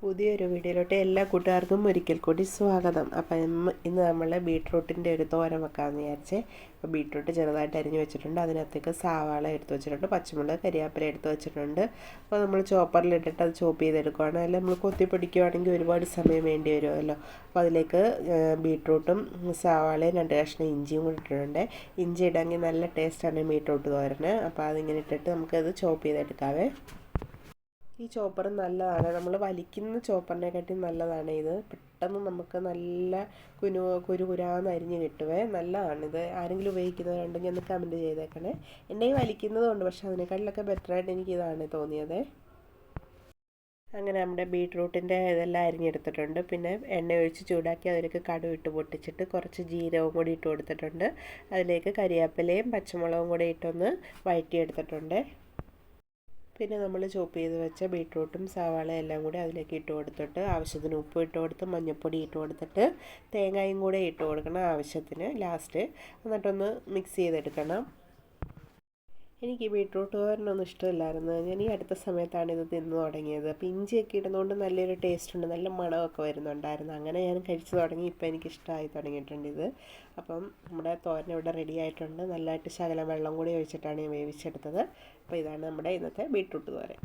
പുതിയൊരു വീഡിയോയിലോട്ട് എല്ലാ കൂട്ടുകാർക്കും ഒരിക്കൽ കൂടി സ്വാഗതം. അപ്പം ഇന്ന് നമ്മൾ ബീട്രൂട്ടിൻ്റെ ഒരു തോരൻ വെക്കാമെന്ന് വിചാരിച്ചേ. അപ്പോൾ ബീട്രൂട്ട് ചെറുതായിട്ട് അരിഞ്ഞ് വെച്ചിട്ടുണ്ട്, അതിനകത്തേക്ക് സവാള എടുത്ത് വെച്ചിട്ടുണ്ട്, പച്ചമുളക് കരിയാപ്പില എടുത്ത് വെച്ചിട്ടുണ്ട്. അപ്പോൾ നമ്മൾ ചോപ്പറിലിട്ടിട്ട് അത് ചോപ്പ് ചെയ്തെടുക്കുകയാണ്. അല്ല നമ്മൾ കൊത്തിപ്പൊടിക്കുകയാണെങ്കിൽ ഒരുപാട് സമയം വേണ്ടി വരുമല്ലോ. അപ്പോൾ അതിലേക്ക് ബീട്രൂട്ടും സവാളയും 2 കഷ്ണം ഇഞ്ചിയും കൂടി ഇട്ടിട്ടുണ്ട്. ഇഞ്ചി ഇടാമെങ്കിൽ നല്ല ടേസ്റ്റാണ് ബീട്രൂട്ട് തോരന്. അപ്പോൾ അതിങ്ങനെ ഇട്ടിട്ട് നമുക്കത് ചോപ്പ് ചെയ്തെടുക്കാവേ. ഈ ചോപ്പർ നല്ലതാണ്, നമ്മൾ വലിക്കുന്ന ചോപ്പറിനെക്കാട്ടി നല്ലതാണ് ഇത്. പെട്ടെന്ന് നമുക്ക് നല്ല കുരുകുരാന്ന് അരിഞ്ഞ് കിട്ടുവേ. നല്ലതാണിത്. ആരെങ്കിലും ഉപയോഗിക്കുന്നവരുണ്ടെങ്കിൽ ഒന്ന് കമൻറ്റ് ചെയ്തേക്കണേ. എൻ്റെ വലിക്കുന്നതുകൊണ്ട്, പക്ഷേ അതിനേക്കാട്ടിലൊക്കെ ബെറ്ററായിട്ട് എനിക്കിതാണ് തോന്നിയത്. അങ്ങനെ നമ്മുടെ ബീട്രൂട്ടിൻ്റെ ഇതെല്ലാം അരിഞ്ഞെടുത്തിട്ടുണ്ട്. പിന്നെ എണ്ണ ഒഴിച്ച് ചൂടാക്കി അതിലേക്ക് കടുക് ഇട്ട് പൊട്ടിച്ചിട്ട് കുറച്ച് ജീരകവും കൂടി ഇട്ട് കൊടുത്തിട്ടുണ്ട്. അതിലേക്ക് കരിയാപ്പിലയും പച്ചമുളകും കൂടി ഇട്ടൊന്ന് വഴറ്റിയെടുത്തിട്ടുണ്ട്. പിന്നെ നമ്മൾ ചോപ്പ് ചെയ്ത് വെച്ച ബീട്രൂട്ടും സവാളയും എല്ലാം കൂടി അതിലേക്ക് ഇട്ട് കൊടുത്തിട്ട് ആവശ്യത്തിന് ഉപ്പ് ഇട്ട് കൊടുത്ത് മഞ്ഞൾപ്പൊടി ഇട്ട് കൊടുത്തിട്ട് തേങ്ങയും കൂടെ ഇട്ട് കൊടുക്കണം ആവശ്യത്തിന് ലാസ്റ്റ്. എന്നിട്ടൊന്ന് മിക്സ് ചെയ്തെടുക്കണം. എനിക്ക് ബീട്രൂട്ട് തോരനൊന്നും ഇഷ്ടമില്ലായിരുന്നു. ഞാൻ ഈ അടുത്ത സമയത്താണ് ഇത് തിന്നു തുടങ്ങിയത്. അപ്പോൾ ഇഞ്ചിയൊക്കെ ഇടുന്നതുകൊണ്ട് നല്ലൊരു ടേസ്റ്റ് ഉണ്ട്, നല്ല മണമൊക്കെ വരുന്നുണ്ടായിരുന്നു. അങ്ങനെ ഞാൻ കഴിച്ചു തുടങ്ങി. ഇപ്പോൾ എനിക്ക് ഇഷ്ടമായി തുടങ്ങിയിട്ടുണ്ട് ഇത്. അപ്പം നമ്മുടെ തോരൻ ഇവിടെ റെഡി ആയിട്ടുണ്ട്. നല്ലതായിട്ട് ശകലം വെള്ളം കൂടി ഒഴിച്ചിട്ടാണ് ഞാൻ വേവിച്ചെടുത്തത്. അപ്പോൾ ഇതാണ് നമ്മുടെ ഇന്നത്തെ ബീട്രൂട്ട് തോരൻ.